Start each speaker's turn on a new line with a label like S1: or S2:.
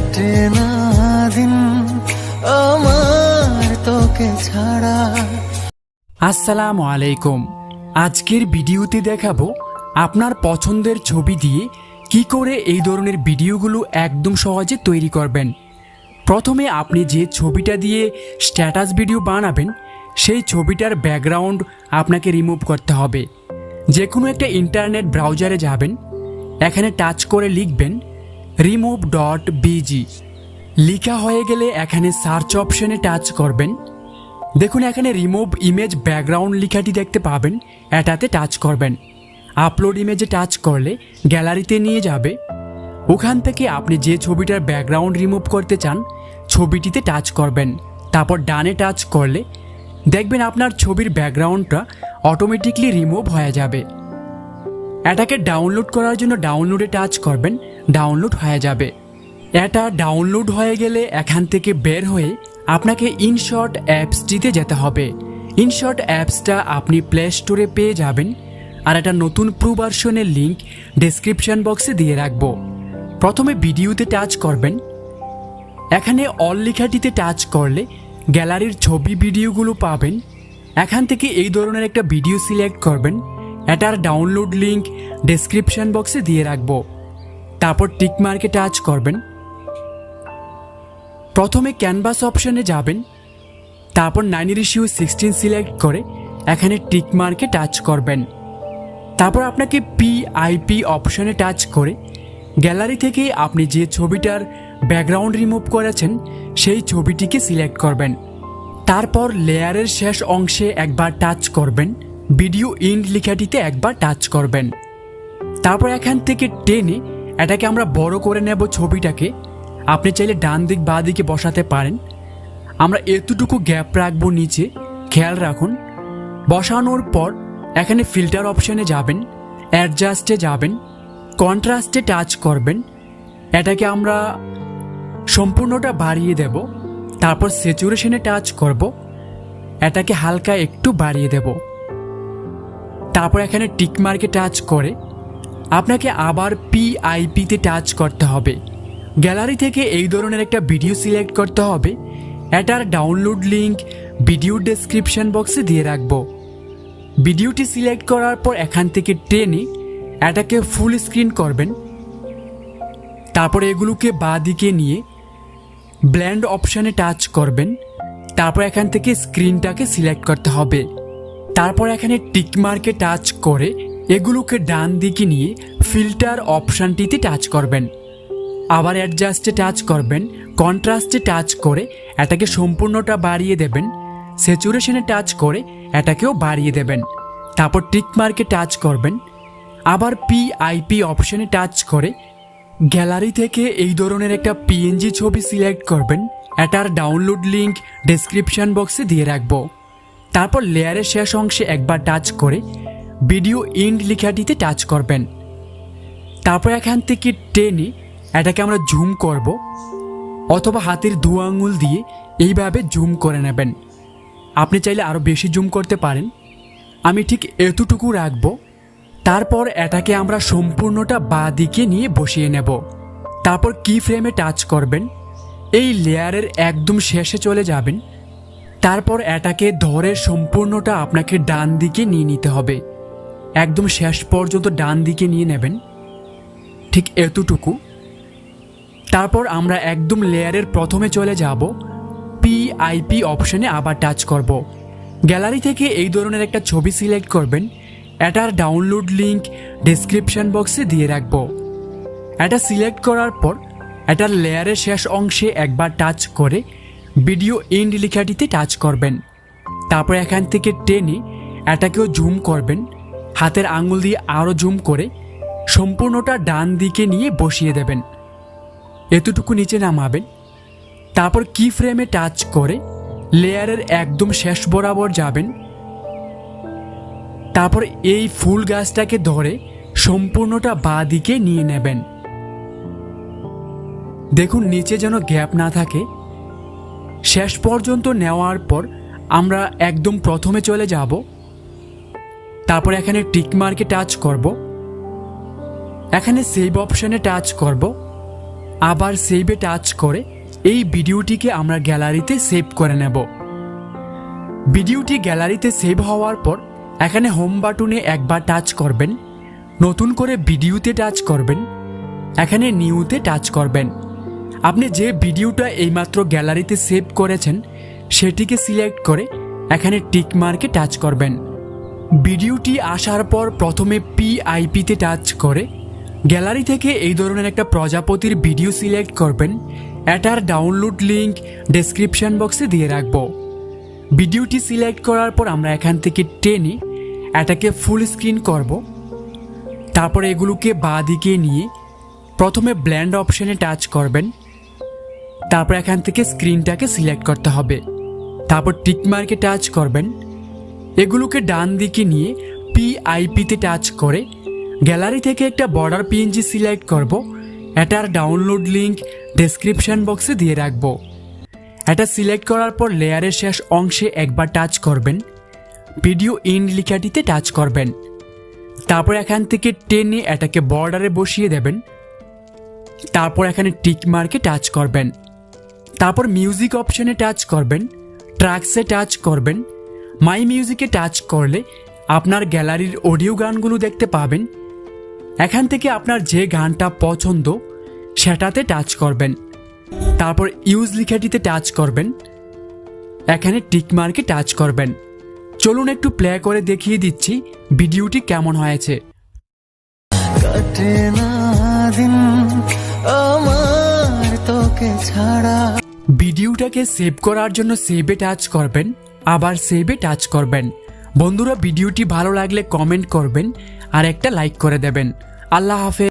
S1: কাটে না দিন আমার তোকে ছাড়া।
S2: আসসালামু আলাইকুম। আজকের ভিডিওতে দেখাবো আপনার পছন্দের ছবি দিয়ে কি করে এই ধরনের ভিডিওগুলো একদম সহজে তৈরি করবেন। প্রথমে আপনি যে ছবিটা দিয়ে স্ট্যাটাস ভিডিও বানাবেন সেই ছবিটার ব্যাকগ্রাউন্ড আপনাকে রিমুভ করতে হবে। যে কোনো একটা ইন্টারনেট ব্রাউজারে যাবেন, এখানে টাচ করে লিখবেন remove.bg। লেখা হয়ে গেলে এখানে সার্চ অপশনে টাচ করবেন। দেখুন এখানে রিমুভ ইমেজ ব্যাকগ্রাউন্ড লেখাটি দেখতে পাবেন, এটাতে টাচ করবেন। আপলোড ইমেজে টাচ করলে গ্যালারিতে নিয়ে যাবে। ওখান থেকে আপনি যে ছবিটার ব্যাকগ্রাউন্ড রিমুভ করতে চান ছবিটিতে টাচ করবেন। তারপর ডানে টাচ করলে দেখবেন আপনার ছবির ব্যাকগ্রাউন্ডটা অটোমেটিকলি রিমুভ হয়ে যাবে। এটাকে ডাউনলোড করার জন্য ডাউনলোডে টাচ করবেন, ডাউনলোড হয়ে যাবে। এটা ডাউনলোড হয়ে গেলে এখান থেকে বের হয়ে আপনাকে ইনশট অ্যাপসটিতে যেতে হবে। ইনশট অ্যাপসটা আপনি প্লে স্টোরে পেয়ে যাবেন, আর একটা নতুন প্রো ভার্সনের লিঙ্ক ডেসক্রিপশন বক্সে দিয়ে রাখবো। প্রথমে ভিডিওতে টাচ করবেন, এখানে অল লেখাটিতে টাচ করলে গ্যালারির ছবি ভিডিওগুলো পাবেন। এখান থেকে এই ধরনের একটা ভিডিও সিলেক্ট করবেন, এটার ডাউনলোড লিঙ্ক ডেসক্রিপশন বক্সে দিয়ে রাখবো। তারপর টিকমার্কে টাচ করবেন। প্রথমে ক্যানভাস অপশনে যাবেন, তারপর 9:16 সিলেক্ট করে এখানে টিকমার্কে টাচ করবেন। তারপর আপনাকে পিআইপি অপশনে টাচ করে গ্যালারি থেকে আপনি যে ছবিটার ব্যাকগ্রাউন্ড রিমুভ করেছেন সেই ছবিটিকে সিলেক্ট করবেন। তারপর লেয়ারের শেষ অংশে একবার টাচ করবেন, ভিডিও ইন্ড লেখাটিতে একবার টাচ করবেন। তারপর এখান থেকে টেনে এটাকে আমরা বড় করে নেব ছবিটাকে। আপনি চাইলে ডান দিক বা দিকে বসাতে পারেন। আমরা এতটুকু গ্যাপ রাখবো নিচে, খেয়াল রাখুন। বসানোর পর এখানে ফিল্টার অপশনে যাবেন, অ্যাডজাস্টে যাবেন, কন্ট্রাস্টে টাচ করবেন। এটাকে আমরা সম্পূর্ণটা বাড়িয়ে দেব। তারপর স্যাচুরেশনে টাচ করব, এটাকে হালকা একটু বাড়িয়ে দেব। তারপর এখানে টিকমার্কে টাচ করে আপনাকে আবার পিআইপিতে টাচ করতে হবে। গ্যালারি থেকে এই ধরনের একটা ভিডিও সিলেক্ট করতে হবে, এটার ডাউনলোড লিঙ্ক ভিডিও ডেসক্রিপশন বক্সে দিয়ে রাখবো। ভিডিওটি সিলেক্ট করার পর এখান থেকে টেনে এটাকে ফুল স্ক্রিন করবেন। তারপর এগুলোকে বাঁ দিকে নিয়ে ব্লেন্ড অপশানে টাচ করবেন। তারপর এখান থেকে স্ক্রিনটাকে সিলেক্ট করতে হবে। তারপর এখানে টিকমার্কে টাচ করে এগুলোকে ডান দিকে নিয়ে ফিল্টার অপশানটিতে টাচ করবেন। আবার অ্যাডজাস্টে টাচ করবেন, কন্ট্রাস্টে টাচ করে এটাকে সম্পূর্ণটা বাড়িয়ে দেবেন। স্যাচুরেশনে টাচ করে এটাকেও বাড়িয়ে দেবেন। তারপর টিকমার্কে টাচ করবেন, আবার পিআইপি অপশানে টাচ করে গ্যালারি থেকে এই ধরনের একটা পিএনজি ছবি সিলেক্ট করবেন। এটার ডাউনলোড লিঙ্ক ডেসক্রিপশন বক্সে দিয়ে রাখবো। তারপর লেয়ারের শেষ অংশে একবার টাচ করে ভিডিও ইন্ড লেখাটিতে টাচ করবেন। তারপর এখান থেকে টেনে এটাকে আমরা জুম করব, অথবা হাতের দু আঙুল দিয়ে এইভাবে জুম করে নেবেন। আপনি চাইলে আরও বেশি জুম করতে পারেন, আমি ঠিক এতটুকু রাখবো। তারপর এটাকে আমরা সম্পূর্ণটা বাঁ দিকে নিয়ে বসিয়ে নেব। তারপর কি ফ্রেমে টাচ করবেন, এই লেয়ারের একদম শেষে চলে যাবেন। তারপর এটাকে ধরে সম্পূর্ণটা আপনাকে ডান দিকে নিয়ে নিতে হবে, একদম শেষ পর্যন্ত ডান দিকে নিয়ে নেবেন, ঠিক এতটুকু। তারপর আমরা একদম লেয়ারের প্রথমে চলে যাব, পিআইপি অপশানে আবার টাচ করব। গ্যালারি থেকে এই ধরনের একটা ছবি সিলেক্ট করবেন, এটার ডাউনলোড লিঙ্ক ডেসক্রিপশন বক্সে দিয়ে রাখব। এটা সিলেক্ট করার পর এটার লেয়ারের শেষ অংশে একবার টাচ করে ভিডিও ইন্ড লেখাটিতে টাচ করবেন। তারপর এখান থেকে টেনে এটাকেও জুম করবেন, হাতের আঙুল দিয়ে আরও জুম করে সম্পূর্ণটা ডান দিকে নিয়ে বসিয়ে দেবেন। এতটুকু নিচে নামাবেন। তারপর কি ফ্রেমে টাচ করে লেয়ারের একদম শেষ বরাবর যাবেন। তারপর এই ফুল গাছটাকে ধরে সম্পূর্ণটা বাঁ দিকে নিয়ে নেবেন। দেখুন নিচে যেন গ্যাপ না থাকে। শেষ পর্যন্ত নেওয়ার পর আমরা একদম প্রথমে চলে যাব। তারপর এখানে টিকমার্কে টাচ করব, এখানে সেভ অপশনে টাচ করব, আবার সেভে টাচ করে এই ভিডিওটিকে আমরা গ্যালারিতে সেভ করে নেব। ভিডিওটি গ্যালারিতে সেভ হওয়ার পর এখানে হোম বাটনে একবার টাচ করবেন, নতুন করে ভিডিওতে টাচ করবেন, এখানে নিউতে টাচ করবেন। আপনি যে ভিডিওটা এইমাত্র গ্যালারিতে সেভ করেছেন সেটিকে সিলেক্ট করে এখানে টিক মার্কে টাচ করবেন। ভিডিওটি আসার পর প্রথমে পিআইপিতে টাচ করে গ্যালারি থেকে এই ধরনের একটা প্রজাপতির ভিডিও সিলেক্ট করবেন। এটার ডাউনলোড লিঙ্ক ডেসক্রিপশন বক্সে দিয়ে রাখব। ভিডিওটি সিলেক্ট করার পর আমরা এখান থেকে টেনে এটাকে ফুল স্ক্রিন করব। তারপর এগুলোকে বাঁ দিকে নিয়ে প্রথমে ব্ল্যান্ড অপশনে টাচ করবেন, তারপর এখান থেকে স্ক্রিনটাকে সিলেক্ট করতে হবে, তারপর টিক মার্কে টাচ করবেন। এগুলোকে ডান দিকে নিয়ে পিআইপিতে টাচ করে গ্যালারি থেকে একটা বর্ডার পিএনজি সিলেক্ট করব। এটার ডাউনলোড লিঙ্ক ডেসক্রিপশন বক্সে দিয়ে রাখব। এটা সিলেক্ট করার পর লেয়ারের শেষ অংশে একবার টাচ করবেন, ভিডিও ইন লেখাটিতে টাচ করবেন, তারপর এখান থেকে টেনে এটাকে বর্ডারে বসিয়ে দেবেন। তারপর এখানে টিক মার্কে টাচ করবেন, তারপর মিউজিক অপশনে টাচ করবেন, ট্র্যাকসে টাচ করবেন। মাই মিউজিকে টাচ করলে আপনার গ্যালারির অডিও গানগুলো দেখতে পাবেন। এখান থেকে আপনার যে গানটা পছন্দ সেটাতে টাচ করবেন, তারপর ইউজ লেখাটিতে টাচ করবেন, এখানে টিক মার্কে টাচ করবেন। চলুন একটু প্লে করে দেখিয়ে দিচ্ছি ভিডিওটি কেমন হয়েছে।
S1: কাটে না দিন আমার তোকে ছাড়া।
S2: ভিডিওটাকে সেভ করার জন্য সেভে টাচ করবেন, আবার সেভে টাচ করবেন। বন্ধুরা, ভিডিওটি ভালো লাগলে কমেন্ট করবেন আর একটা লাইক করে দেবেন। আল্লাহ হাফেজ।